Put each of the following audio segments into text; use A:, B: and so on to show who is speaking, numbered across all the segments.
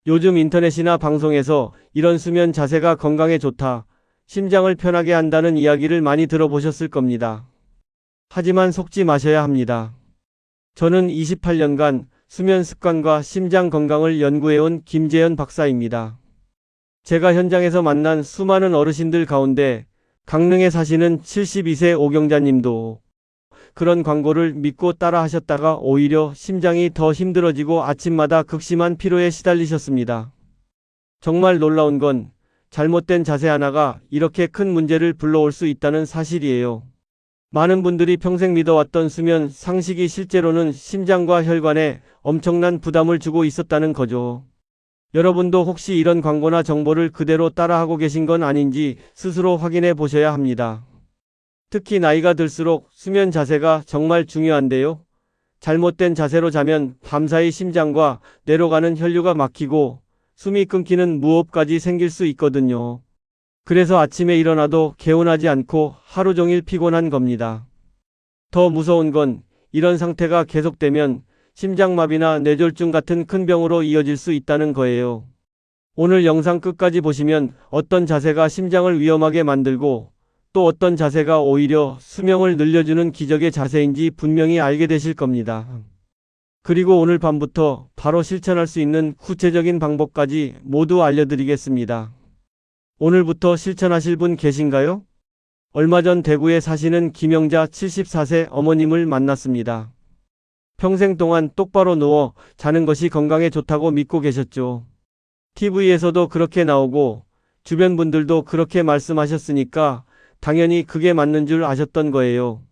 A: 요즘 인터넷이나 방송에서 이런 수면 자세가 건강에 좋다, 심장을 편하게 한다는 이야기를 많이 들어보셨을 겁니다. 하지만 속지 마셔야 합니다. 저는 28년간 수면 습관과 심장 건강을 연구해온 김재현 박사입니다. 제가 현장에서 만난 수많은 어르신들 가운데 강릉에 사시는 72세 오경자님도 그런 광고를 믿고 따라 하셨다가 오히려 심장이 더 힘들어지고 아침마다 극심한 피로에 시달리셨습니다. 정말 놀라운 건 잘못된 자세 하나가 이렇게 큰 문제를 불러올 수 있다는 사실이에요. 많은 분들이 평생 믿어왔던 수면 상식이 실제로는 심장과 혈관에 엄청난 부담을 주고 있었다는 거죠. 여러분도 혹시 이런 광고나 정보를 그대로 따라하고 계신 건 아닌지 스스로 확인해 보셔야 합니다. 특히 나이가 들수록 수면 자세가 정말 중요한데요. 잘못된 자세로 자면 밤사이 심장과 뇌로 가는 혈류가 막히고 숨이 끊기는 무호흡까지 생길 수 있거든요. 그래서 아침에 일어나도 개운하지 않고 하루 종일 피곤한 겁니다. 더 무서운 건 이런 상태가 계속되면 심장마비나 뇌졸중 같은 큰 병으로 이어질 수 있다는 거예요. 오늘 영상 끝까지 보시면 어떤 자세가 심장을 위험하게 만들고 또 어떤 자세가 오히려 수명을 늘려주는 기적의 자세인지 분명히 알게 되실 겁니다. 그리고 오늘 밤부터 바로 실천할 수 있는 구체적인 방법까지 모두 알려드리겠습니다. 오늘부터 실천하실 분 계신가요? 얼마 전 대구에 사시는 김영자 74세 어머님을 만났습니다. 평생 동안 똑바로 누워 자는 것이 건강에 좋다고 믿고 계셨죠. TV에서도 그렇게 나오고 주변 분들도 그렇게 말씀하셨으니까 당연히 그게 맞는 줄 아셨던 거예요.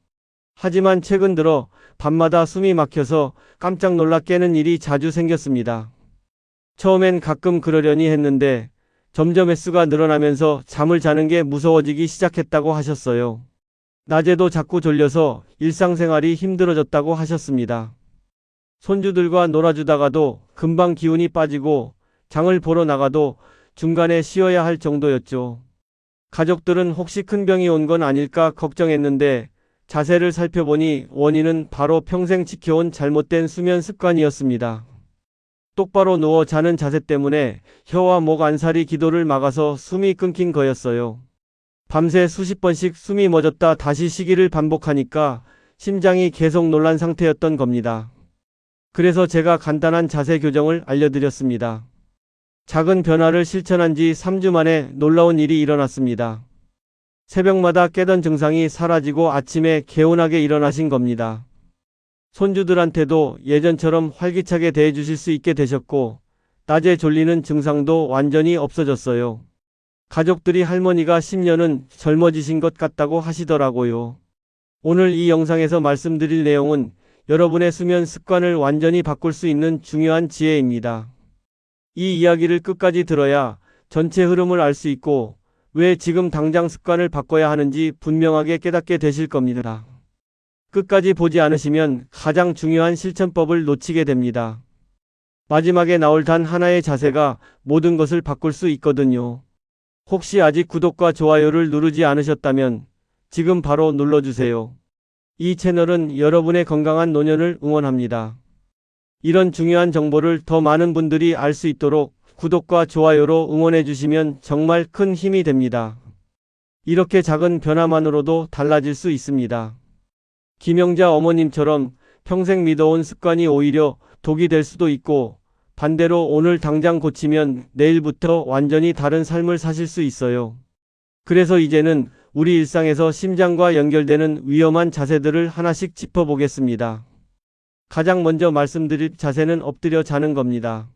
A: 하지만 최근 들어 밤마다 숨이 막혀서 깜짝 놀라 깨는 일이 자주 생겼습니다. 처음엔 가끔 그러려니 했는데 점점 횟수가 늘어나면서 잠을 자는 게 무서워지기 시작했다고 하셨어요. 낮에도 자꾸 졸려서 일상생활이 힘들어졌다고 하셨습니다. 손주들과 놀아주다가도 금방 기운이 빠지고 장을 보러 나가도 중간에 쉬어야 할 정도였죠. 가족들은 혹시 큰 병이 온 건 아닐까 걱정했는데 자세를 살펴보니 원인은 바로 평생 지켜온 잘못된 수면 습관이었습니다. 똑바로 누워 자는 자세 때문에 혀와 목 안살이 기도를 막아서 숨이 끊긴 거였어요. 밤새 수십 번씩 숨이 멎었다 다시 쉬기를 반복하니까 심장이 계속 놀란 상태였던 겁니다. 그래서 제가 간단한 자세 교정을 알려드렸습니다. 작은 변화를 실천한 지 3주 만에 놀라운 일이 일어났습니다. 새벽마다 깨던 증상이 사라지고 아침에 개운하게 일어나신 겁니다. 손주들한테도 예전처럼 활기차게 대해주실 수 있게 되셨고 낮에 졸리는 증상도 완전히 없어졌어요. 가족들이 할머니가 10년은 젊어지신 것 같다고 하시더라고요. 오늘 이 영상에서 말씀드릴 내용은 여러분의 수면 습관을 완전히 바꿀 수 있는 중요한 지혜입니다. 이 이야기를 끝까지 들어야 전체 흐름을 알 수 있고 왜 지금 당장 습관을 바꿔야 하는지 분명하게 깨닫게 되실 겁니다. 끝까지 보지 않으시면 가장 중요한 실천법을 놓치게 됩니다. 마지막에 나올 단 하나의 자세가 모든 것을 바꿀 수 있거든요. 혹시 아직 구독과 좋아요를 누르지 않으셨다면 지금 바로 눌러주세요. 이 채널은 여러분의 건강한 노년을 응원합니다. 이런 중요한 정보를 더 많은 분들이 알 수 있도록 구독과 좋아요로 응원해 주시면 정말 큰 힘이 됩니다. 이렇게 작은 변화만으로도 달라질 수 있습니다. 김영자 어머님처럼 평생 믿어온 습관이 오히려 독이 될 수도 있고 반대로 오늘 당장 고치면 내일부터 완전히 다른 삶을 사실 수 있어요. 그래서 이제는 우리 일상에서 심장과 연결되는 위험한 자세들을 하나씩 짚어보겠습니다. 가장 먼저 말씀드릴 자세는 엎드려 자는 겁니다.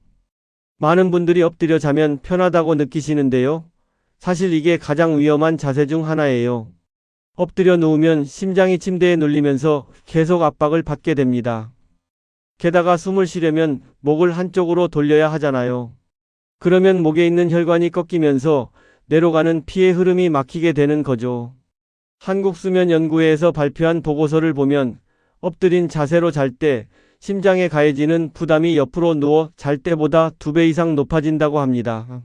A: 많은 분들이 엎드려 자면 편하다고 느끼시는데요. 사실 이게 가장 위험한 자세 중 하나예요. 엎드려 누우면 심장이 침대에 눌리면서 계속 압박을 받게 됩니다. 게다가 숨을 쉬려면 목을 한쪽으로 돌려야 하잖아요. 그러면 목에 있는 혈관이 꺾이면서 뇌로 가는 피의 흐름이 막히게 되는 거죠. 한국수면연구회에서 발표한 보고서를 보면 엎드린 자세로 잘 때 심장에 가해지는 부담이 옆으로 누워 잘 때보다 2배 이상 높아진다고 합니다.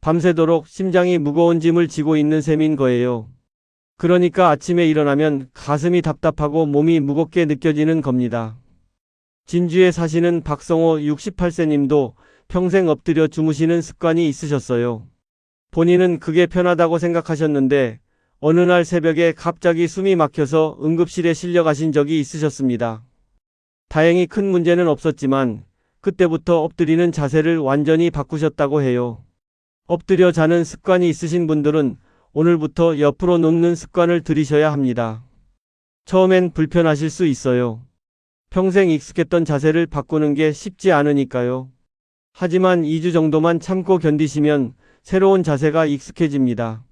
A: 밤새도록 심장이 무거운 짐을 지고 있는 셈인 거예요. 그러니까 아침에 일어나면 가슴이 답답하고 몸이 무겁게 느껴지는 겁니다. 진주에 사시는 박성호 68세님도 평생 엎드려 주무시는 습관이 있으셨어요. 본인은 그게 편하다고 생각하셨는데 어느 날 새벽에 갑자기 숨이 막혀서 응급실에 실려가신 적이 있으셨습니다. 다행히 큰 문제는 없었지만 그때부터 엎드리는 자세를 완전히 바꾸셨다고 해요. 엎드려 자는 습관이 있으신 분들은 오늘부터 옆으로 눕는 습관을 들이셔야 합니다. 처음엔 불편하실 수 있어요. 평생 익숙했던 자세를 바꾸는 게 쉽지 않으니까요. 하지만 2주 정도만 참고 견디시면 새로운 자세가 익숙해집니다.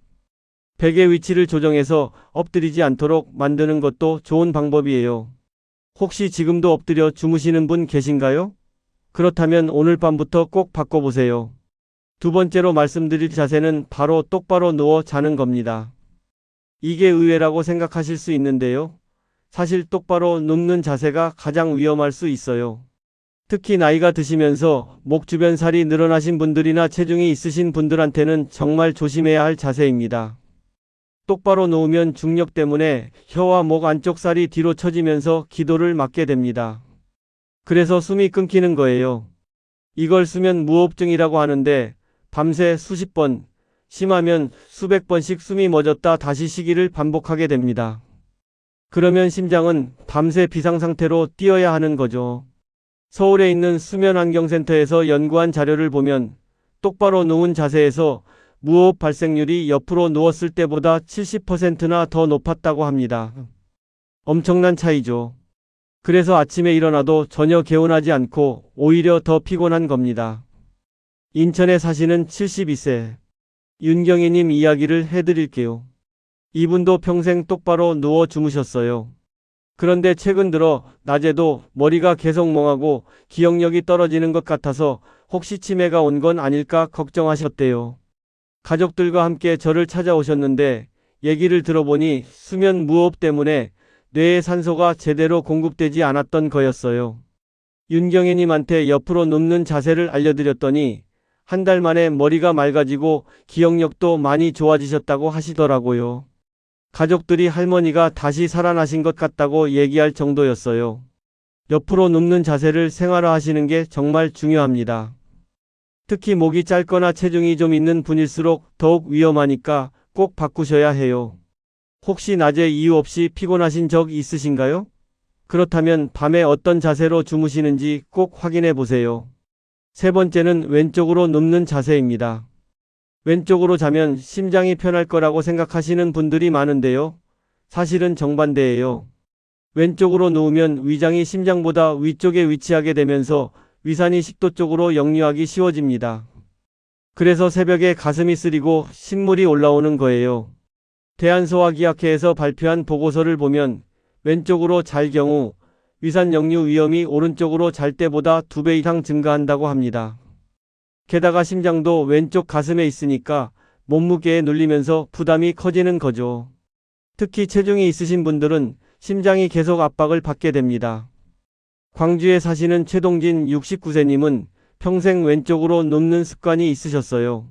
A: 베개 위치를 조정해서 엎드리지 않도록 만드는 것도 좋은 방법이에요. 혹시 지금도 엎드려 주무시는 분 계신가요? 그렇다면 오늘 밤부터 꼭 바꿔보세요. 두 번째로 말씀드릴 자세는 바로 똑바로 누워 자는 겁니다. 이게 의외라고 생각하실 수 있는데요. 사실 똑바로 눕는 자세가 가장 위험할 수 있어요. 특히 나이가 드시면서 목 주변 살이 늘어나신 분들이나 체중이 있으신 분들한테는 정말 조심해야 할 자세입니다. 똑바로 누우면 중력 때문에 혀와 목 안쪽 살이 뒤로 처지면서 기도를 막게 됩니다. 그래서 숨이 끊기는 거예요. 이걸 수면 무호흡증이라고 하는데 밤새 수십 번, 심하면 수백 번씩 숨이 멎었다 다시 쉬기를 반복하게 됩니다. 그러면 심장은 밤새 비상상태로 뛰어야 하는 거죠. 서울에 있는 수면환경센터에서 연구한 자료를 보면 똑바로 누운 자세에서 무호흡 발생률이 옆으로 누웠을 때보다 70%나 더 높았다고 합니다. 엄청난 차이죠. 그래서 아침에 일어나도 전혀 개운하지 않고 오히려 더 피곤한 겁니다. 인천에 사시는 72세 윤경희님 이야기를 해드릴게요. 이분도 평생 똑바로 누워 주무셨어요. 그런데 최근 들어 낮에도 머리가 계속 멍하고 기억력이 떨어지는 것 같아서 혹시 치매가 온 건 아닐까 걱정하셨대요. 가족들과 함께 저를 찾아오셨는데 얘기를 들어보니 수면 무호흡 때문에 뇌에 산소가 제대로 공급되지 않았던 거였어요. 윤경애님한테 옆으로 눕는 자세를 알려드렸더니 한 달 만에 머리가 맑아지고 기억력도 많이 좋아지셨다고 하시더라고요. 가족들이 할머니가 다시 살아나신 것 같다고 얘기할 정도였어요. 옆으로 눕는 자세를 생활화하시는 게 정말 중요합니다. 특히 목이 짧거나 체중이 좀 있는 분일수록 더욱 위험하니까 꼭 바꾸셔야 해요. 혹시 낮에 이유 없이 피곤하신 적 있으신가요? 그렇다면 밤에 어떤 자세로 주무시는지 꼭 확인해 보세요. 세 번째는 왼쪽으로 눕는 자세입니다. 왼쪽으로 자면 심장이 편할 거라고 생각하시는 분들이 많은데요. 사실은 정반대예요. 왼쪽으로 누우면 위장이 심장보다 위쪽에 위치하게 되면서 위산이 식도 쪽으로 역류하기 쉬워집니다. 그래서 새벽에 가슴이 쓰리고 신물이 올라오는 거예요. 대한소화기학회에서 발표한 보고서를 보면 왼쪽으로 잘 경우 위산 역류 위험이 오른쪽으로 잘 때보다 2배 이상 증가한다고 합니다. 게다가 심장도 왼쪽 가슴에 있으니까 몸무게에 눌리면서 부담이 커지는 거죠. 특히 체중이 있으신 분들은 심장이 계속 압박을 받게 됩니다. 광주에 사시는 최동진 69세님은 평생 왼쪽으로 눕는 습관이 있으셨어요.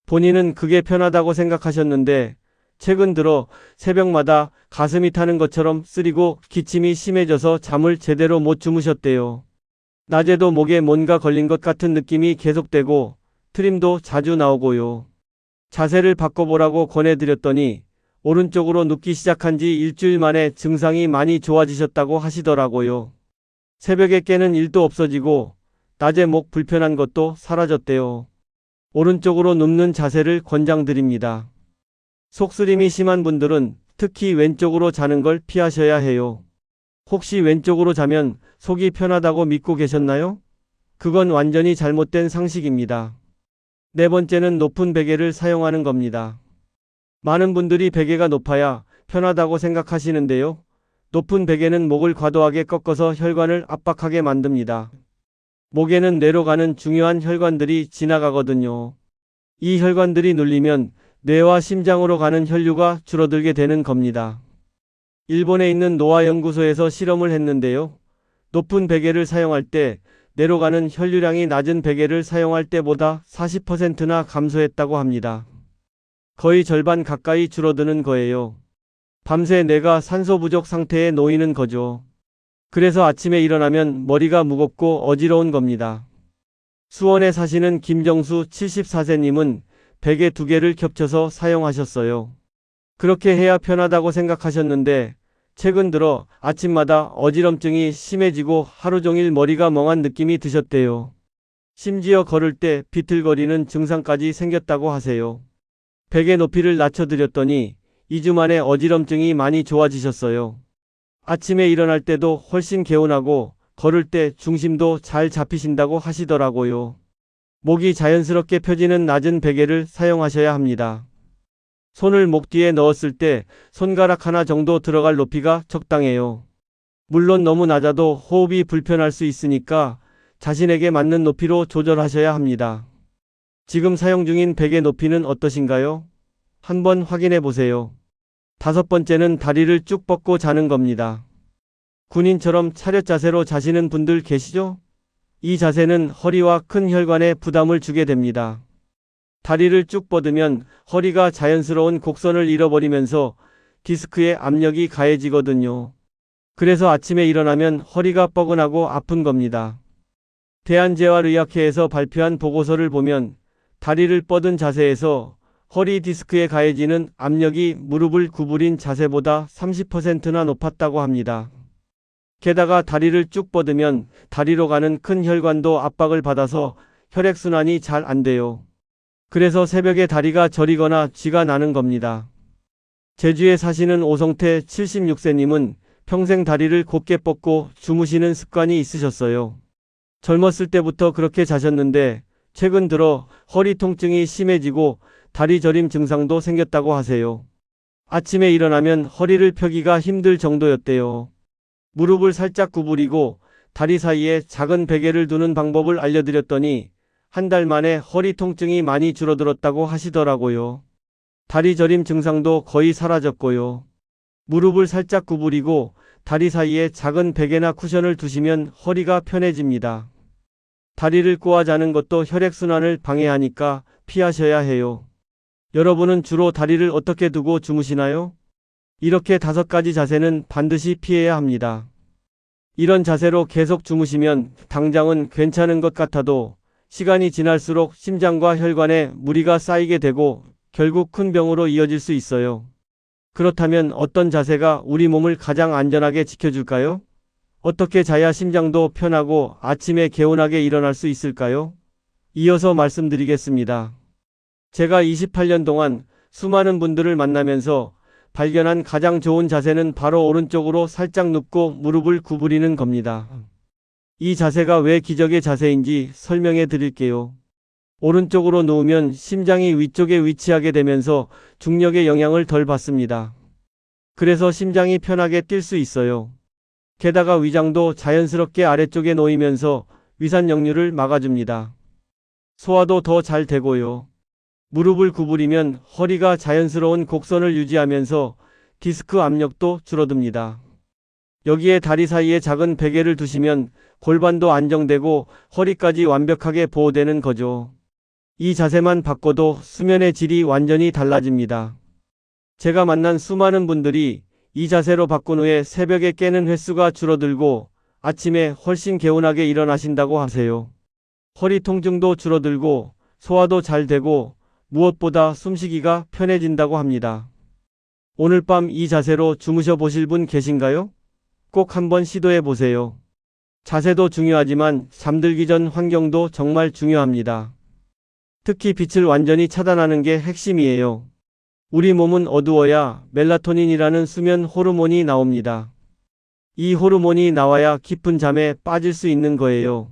A: 본인은 그게 편하다고 생각하셨는데 최근 들어 새벽마다 가슴이 타는 것처럼 쓰리고 기침이 심해져서 잠을 제대로 못 주무셨대요. 낮에도 목에 뭔가 걸린 것 같은 느낌이 계속되고 트림도 자주 나오고요. 자세를 바꿔보라고 권해드렸더니 오른쪽으로 눕기 시작한 지 일주일 만에 증상이 많이 좋아지셨다고 하시더라고요. 새벽에 깨는 일도 없어지고 낮에 목 불편한 것도 사라졌대요. 오른쪽으로 눕는 자세를 권장드립니다. 속쓰림이 심한 분들은 특히 왼쪽으로 자는 걸 피하셔야 해요. 혹시 왼쪽으로 자면 속이 편하다고 믿고 계셨나요? 그건 완전히 잘못된 상식입니다. 네 번째는 높은 베개를 사용하는 겁니다. 많은 분들이 베개가 높아야 편하다고 생각하시는데요. 높은 베개는 목을 과도하게 꺾어서 혈관을 압박하게 만듭니다. 목에는 뇌로 가는 중요한 혈관들이 지나가거든요. 이 혈관들이 눌리면 뇌와 심장으로 가는 혈류가 줄어들게 되는 겁니다. 일본에 있는 노아 연구소에서 실험을 했는데요. 높은 베개를 사용할 때 뇌로 가는 혈류량이 낮은 베개를 사용할 때보다 40%나 감소했다고 합니다. 거의 절반 가까이 줄어드는 거예요. 밤새 뇌가 산소 부족 상태에 놓이는 거죠. 그래서 아침에 일어나면 머리가 무겁고 어지러운 겁니다. 수원에 사시는 김정수 74세님은 베개 2개를 겹쳐서 사용하셨어요. 그렇게 해야 편하다고 생각하셨는데 최근 들어 아침마다 어지럼증이 심해지고 하루 종일 머리가 멍한 느낌이 드셨대요. 심지어 걸을 때 비틀거리는 증상까지 생겼다고 하세요. 베개 높이를 낮춰드렸더니 2주 만에 어지럼증이 많이 좋아지셨어요. 아침에 일어날 때도 훨씬 개운하고 걸을 때 중심도 잘 잡히신다고 하시더라고요. 목이 자연스럽게 펴지는 낮은 베개를 사용하셔야 합니다. 손을 목 뒤에 넣었을 때 손가락 하나 정도 들어갈 높이가 적당해요. 물론 너무 낮아도 호흡이 불편할 수 있으니까 자신에게 맞는 높이로 조절하셔야 합니다. 지금 사용 중인 베개 높이는 어떠신가요? 한번 확인해 보세요. 5번째는 다리를 쭉 뻗고 자는 겁니다. 군인처럼 차렷 자세로 자시는 분들 계시죠? 이 자세는 허리와 큰 혈관에 부담을 주게 됩니다. 다리를 쭉 뻗으면 허리가 자연스러운 곡선을 잃어버리면서 디스크에 압력이 가해지거든요. 그래서 아침에 일어나면 허리가 뻐근하고 아픈 겁니다. 대한재활의학회에서 발표한 보고서를 보면 다리를 뻗은 자세에서 허리 디스크에 가해지는 압력이 무릎을 구부린 자세보다 30%나 높았다고 합니다. 게다가 다리를 쭉 뻗으면 다리로 가는 큰 혈관도 압박을 받아서 혈액순환이 잘 안 돼요. 그래서 새벽에 다리가 저리거나 쥐가 나는 겁니다. 제주에 사시는 오성태 76세님은 평생 다리를 곧게 뻗고 주무시는 습관이 있으셨어요. 젊었을 때부터 그렇게 자셨는데 최근 들어 허리 통증이 심해지고 다리 저림 증상도 생겼다고 하세요. 아침에 일어나면 허리를 펴기가 힘들 정도였대요. 무릎을 살짝 구부리고 다리 사이에 작은 베개를 두는 방법을 알려드렸더니 한 달 만에 허리 통증이 많이 줄어들었다고 하시더라고요. 다리 저림 증상도 거의 사라졌고요. 무릎을 살짝 구부리고 다리 사이에 작은 베개나 쿠션을 두시면 허리가 편해집니다. 다리를 꼬아 자는 것도 혈액순환을 방해하니까 피하셔야 해요. 여러분은 주로 다리를 어떻게 두고 주무시나요? 이렇게 5가지 자세는 반드시 피해야 합니다. 이런 자세로 계속 주무시면 당장은 괜찮은 것 같아도 시간이 지날수록 심장과 혈관에 무리가 쌓이게 되고 결국 큰 병으로 이어질 수 있어요. 그렇다면 어떤 자세가 우리 몸을 가장 안전하게 지켜줄까요? 어떻게 자야 심장도 편하고 아침에 개운하게 일어날 수 있을까요? 이어서 말씀드리겠습니다. 제가 28년 동안 수많은 분들을 만나면서 발견한 가장 좋은 자세는 바로 오른쪽으로 살짝 눕고 무릎을 구부리는 겁니다. 이 자세가 왜 기적의 자세인지 설명해 드릴게요. 오른쪽으로 누우면 심장이 위쪽에 위치하게 되면서 중력의 영향을 덜 받습니다. 그래서 심장이 편하게 뛸 수 있어요. 게다가 위장도 자연스럽게 아래쪽에 놓이면서 위산 역류를 막아줍니다. 소화도 더 잘 되고요. 무릎을 구부리면 허리가 자연스러운 곡선을 유지하면서 디스크 압력도 줄어듭니다. 여기에 다리 사이에 작은 베개를 두시면 골반도 안정되고 허리까지 완벽하게 보호되는 거죠. 이 자세만 바꿔도 수면의 질이 완전히 달라집니다. 제가 만난 수많은 분들이 이 자세로 바꾼 후에 새벽에 깨는 횟수가 줄어들고 아침에 훨씬 개운하게 일어나신다고 하세요. 허리 통증도 줄어들고 소화도 잘 되고 무엇보다 숨쉬기가 편해진다고 합니다. 오늘 밤 이 자세로 주무셔 보실 분 계신가요? 꼭 한번 시도해 보세요. 자세도 중요하지만 잠들기 전 환경도 정말 중요합니다. 특히 빛을 완전히 차단하는 게 핵심이에요. 우리 몸은 어두워야 멜라토닌이라는 수면 호르몬이 나옵니다. 이 호르몬이 나와야 깊은 잠에 빠질 수 있는 거예요.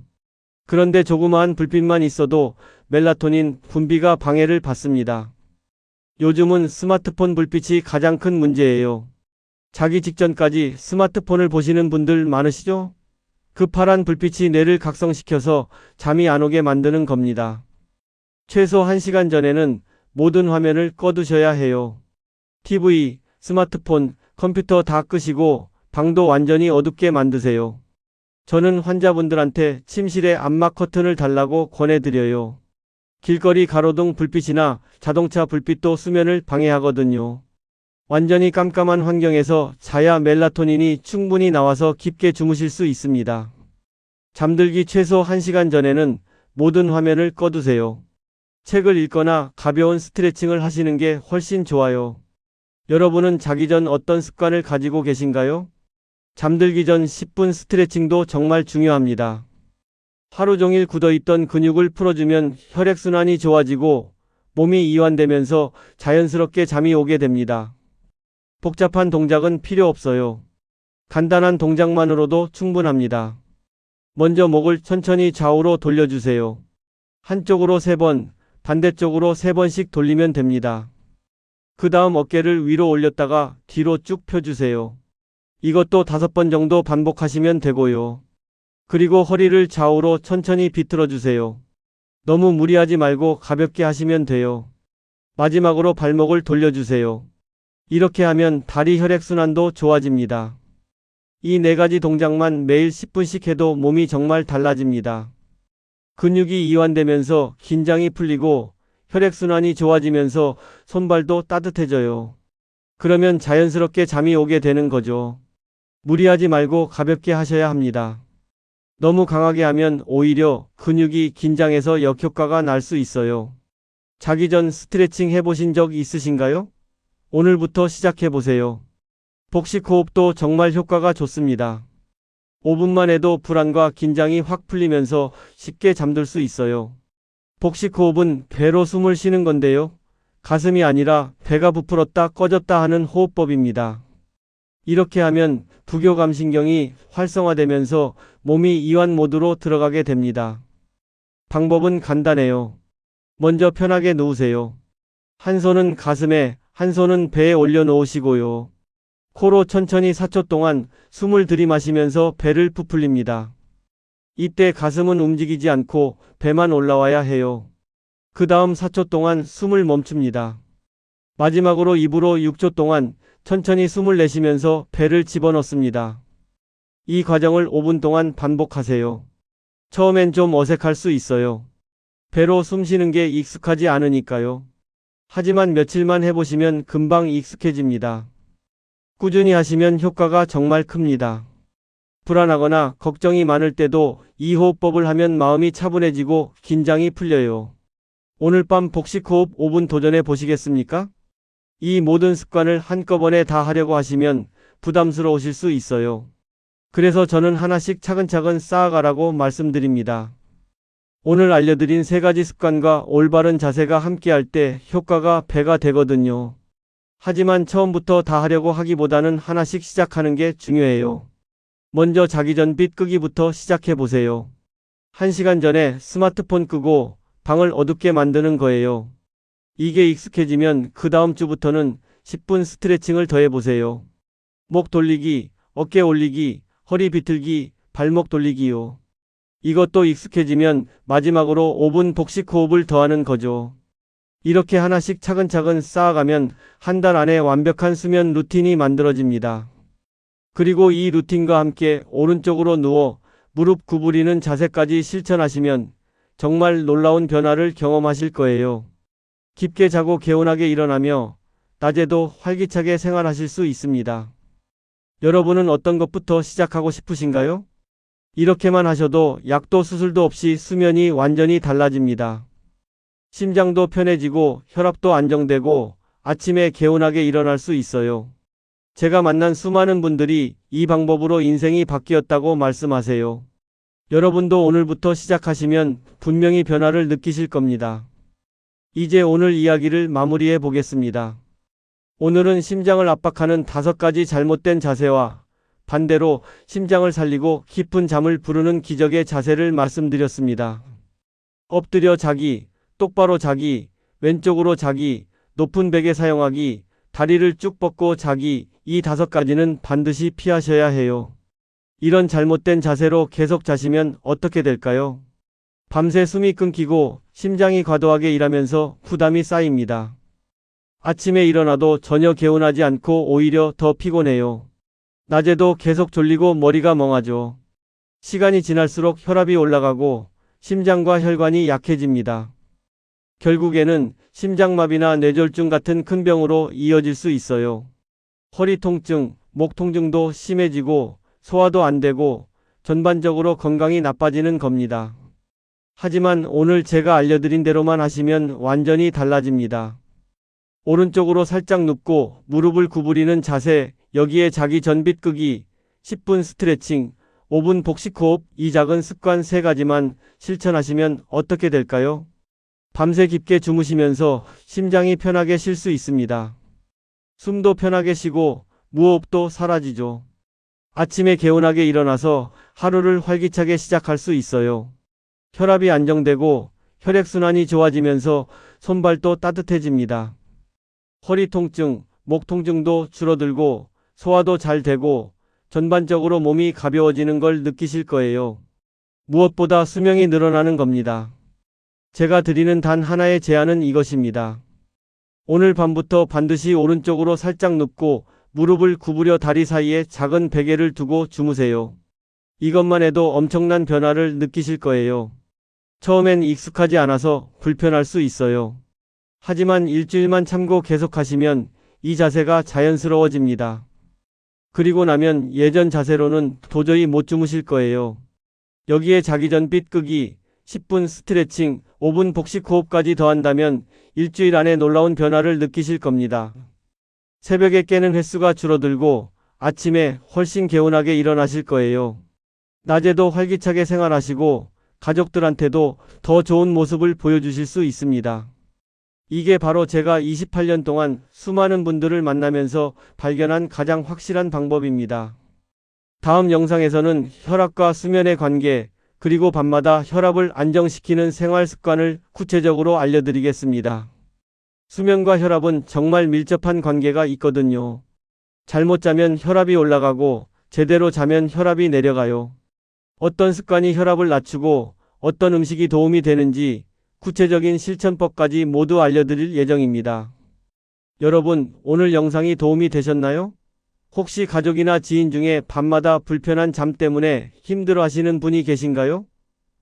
A: 그런데 조그마한 불빛만 있어도 멜라토닌 분비가 방해를 받습니다. 요즘은 스마트폰 불빛이 가장 큰 문제예요. 자기 직전까지 스마트폰을 보시는 분들 많으시죠? 그 파란 불빛이 뇌를 각성시켜서 잠이 안 오게 만드는 겁니다. 최소 1시간 전에는 모든 화면을 꺼두셔야 해요. TV, 스마트폰, 컴퓨터 다 끄시고 방도 완전히 어둡게 만드세요. 저는 환자분들한테 침실에 암막 커튼을 달라고 권해드려요. 길거리 가로등 불빛이나 자동차 불빛도 수면을 방해하거든요. 완전히 깜깜한 환경에서 자야 멜라토닌이 충분히 나와서 깊게 주무실 수 있습니다. 잠들기 최소 1시간 전에는 모든 화면을 꺼두세요. 책을 읽거나 가벼운 스트레칭을 하시는 게 훨씬 좋아요. 여러분은 자기 전 어떤 습관을 가지고 계신가요? 잠들기 전 10분 스트레칭도 정말 중요합니다. 하루 종일 굳어있던 근육을 풀어주면 혈액순환이 좋아지고 몸이 이완되면서 자연스럽게 잠이 오게 됩니다. 복잡한 동작은 필요 없어요. 간단한 동작만으로도 충분합니다. 먼저 목을 천천히 좌우로 돌려주세요. 한쪽으로 3번, 반대쪽으로 3번씩 돌리면 됩니다. 그 다음 어깨를 위로 올렸다가 뒤로 쭉 펴주세요. 이것도 5번 정도 반복하시면 되고요. 그리고 허리를 좌우로 천천히 비틀어 주세요. 너무 무리하지 말고 가볍게 하시면 돼요. 마지막으로 발목을 돌려주세요. 이렇게 하면 다리 혈액순환도 좋아집니다. 이 4가지 동작만 매일 10분씩 해도 몸이 정말 달라집니다. 근육이 이완되면서 긴장이 풀리고 혈액순환이 좋아지면서 손발도 따뜻해져요. 그러면 자연스럽게 잠이 오게 되는 거죠. 무리하지 말고 가볍게 하셔야 합니다. 너무 강하게 하면 오히려 근육이 긴장해서 역효과가 날 수 있어요. 자기 전 스트레칭 해보신 적 있으신가요? 오늘부터 시작해보세요. 복식 호흡도 정말 효과가 좋습니다. 5분만 해도 불안과 긴장이 확 풀리면서 쉽게 잠들 수 있어요. 복식 호흡은 배로 숨을 쉬는 건데요. 가슴이 아니라 배가 부풀었다 꺼졌다 하는 호흡법입니다. 이렇게 하면 부교감신경이 활성화되면서 몸이 이완 모드로 들어가게 됩니다. 방법은 간단해요. 먼저 편하게 누우세요. 한 손은 가슴에, 한 손은 배에 올려놓으시고요. 코로 천천히 4초 동안 숨을 들이마시면서 배를 부풀립니다. 이때 가슴은 움직이지 않고 배만 올라와야 해요. 그 다음 4초 동안 숨을 멈춥니다. 마지막으로 입으로 6초 동안 천천히 숨을 내쉬면서 배를 집어넣습니다. 이 과정을 5분 동안 반복하세요. 처음엔 좀 어색할 수 있어요. 배로 숨 쉬는 게 익숙하지 않으니까요. 하지만 며칠만 해보시면 금방 익숙해집니다. 꾸준히 하시면 효과가 정말 큽니다. 불안하거나 걱정이 많을 때도 이 호흡법을 하면 마음이 차분해지고 긴장이 풀려요. 오늘 밤 복식호흡 5분 도전해 보시겠습니까? 이 모든 습관을 한꺼번에 다 하려고 하시면 부담스러우실 수 있어요. 그래서 저는 하나씩 차근차근 쌓아가라고 말씀드립니다. 오늘 알려드린 3가지 습관과 올바른 자세가 함께할 때 효과가 배가 되거든요. 하지만 처음부터 다 하려고 하기보다는 하나씩 시작하는 게 중요해요. 먼저 자기 전 빛 끄기부터 시작해 보세요. 1시간 전에 스마트폰 끄고 방을 어둡게 만드는 거예요. 이게 익숙해지면 그 다음 주부터는 10분 스트레칭을 더해 보세요. 목 돌리기, 어깨 올리기, 허리 비틀기, 발목 돌리기요. 이것도 익숙해지면 마지막으로 5분 복식 호흡을 더하는 거죠. 이렇게 하나씩 차근차근 쌓아가면 한 달 안에 완벽한 수면 루틴이 만들어집니다. 그리고 이 루틴과 함께 오른쪽으로 누워 무릎 구부리는 자세까지 실천하시면 정말 놀라운 변화를 경험하실 거예요. 깊게 자고 개운하게 일어나며 낮에도 활기차게 생활하실 수 있습니다. 여러분은 어떤 것부터 시작하고 싶으신가요? 이렇게만 하셔도 약도 수술도 없이 수면이 완전히 달라집니다. 심장도 편해지고 혈압도 안정되고 아침에 개운하게 일어날 수 있어요. 제가 만난 수많은 분들이 이 방법으로 인생이 바뀌었다고 말씀하세요. 여러분도 오늘부터 시작하시면 분명히 변화를 느끼실 겁니다. 이제 오늘 이야기를 마무리해 보겠습니다. 오늘은 심장을 압박하는 5가지 잘못된 자세와 반대로 심장을 살리고 깊은 잠을 부르는 기적의 자세를 말씀드렸습니다. 엎드려 자기, 똑바로 자기, 왼쪽으로 자기, 높은 베개 사용하기, 다리를 쭉 뻗고 자기, 이 5가지는 반드시 피하셔야 해요. 이런 잘못된 자세로 계속 자시면 어떻게 될까요? 밤새 숨이 끊기고 심장이 과도하게 일하면서 부담이 쌓입니다. 아침에 일어나도 전혀 개운하지 않고 오히려 더 피곤해요. 낮에도 계속 졸리고 머리가 멍하죠. 시간이 지날수록 혈압이 올라가고 심장과 혈관이 약해집니다. 결국에는 심장마비나 뇌졸중 같은 큰 병으로 이어질 수 있어요. 허리 통증, 목 통증도 심해지고 소화도 안 되고 전반적으로 건강이 나빠지는 겁니다. 하지만 오늘 제가 알려드린 대로만 하시면 완전히 달라집니다. 오른쪽으로 살짝 눕고 무릎을 구부리는 자세, 여기에 자기 전빛 끄기, 10분 스트레칭, 5분 복식 호흡, 이 작은 습관 3가지만 실천하시면 어떻게 될까요? 밤새 깊게 주무시면서 심장이 편하게 쉴 수 있습니다. 숨도 편하게 쉬고 무호흡도 사라지죠. 아침에 개운하게 일어나서 하루를 활기차게 시작할 수 있어요. 혈압이 안정되고 혈액순환이 좋아지면서 손발도 따뜻해집니다. 허리 통증, 목 통증도 줄어들고 소화도 잘 되고 전반적으로 몸이 가벼워지는 걸 느끼실 거예요. 무엇보다 수명이 늘어나는 겁니다. 제가 드리는 단 하나의 제안은 이것입니다. 오늘 밤부터 반드시 오른쪽으로 살짝 눕고 무릎을 구부려 다리 사이에 작은 베개를 두고 주무세요. 이것만 해도 엄청난 변화를 느끼실 거예요. 처음엔 익숙하지 않아서 불편할 수 있어요. 하지만 일주일만 참고 계속하시면 이 자세가 자연스러워집니다. 그리고 나면 예전 자세로는 도저히 못 주무실 거예요. 여기에 자기 전빛 끄기, 10분 스트레칭, 5분 복식 호흡까지 더한다면 일주일 안에 놀라운 변화를 느끼실 겁니다. 새벽에 깨는 횟수가 줄어들고 아침에 훨씬 개운하게 일어나실 거예요. 낮에도 활기차게 생활하시고 가족들한테도 더 좋은 모습을 보여주실 수 있습니다. 이게 바로 제가 28년 동안 수많은 분들을 만나면서 발견한 가장 확실한 방법입니다. 다음 영상에서는 혈압과 수면의 관계, 그리고 밤마다 혈압을 안정시키는 생활 습관을 구체적으로 알려드리겠습니다. 수면과 혈압은 정말 밀접한 관계가 있거든요. 잘못 자면 혈압이 올라가고 제대로 자면 혈압이 내려가요. 어떤 습관이 혈압을 낮추고 어떤 음식이 도움이 되는지 구체적인 실천법까지 모두 알려드릴 예정입니다. 여러분, 오늘 영상이 도움이 되셨나요? 혹시 가족이나 지인 중에 밤마다 불편한 잠 때문에 힘들어 하시는 분이 계신가요?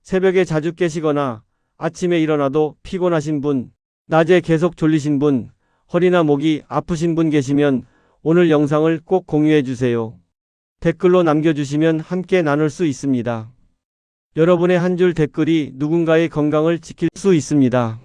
A: 새벽에 자주 깨시거나 아침에 일어나도 피곤하신 분, 낮에 계속 졸리신 분, 허리나 목이 아프신 분 계시면 오늘 영상을 꼭 공유해 주세요. 댓글로 남겨주시면 함께 나눌 수 있습니다. 여러분의 한 줄 댓글이 누군가의 건강을 지킬 수 있습니다.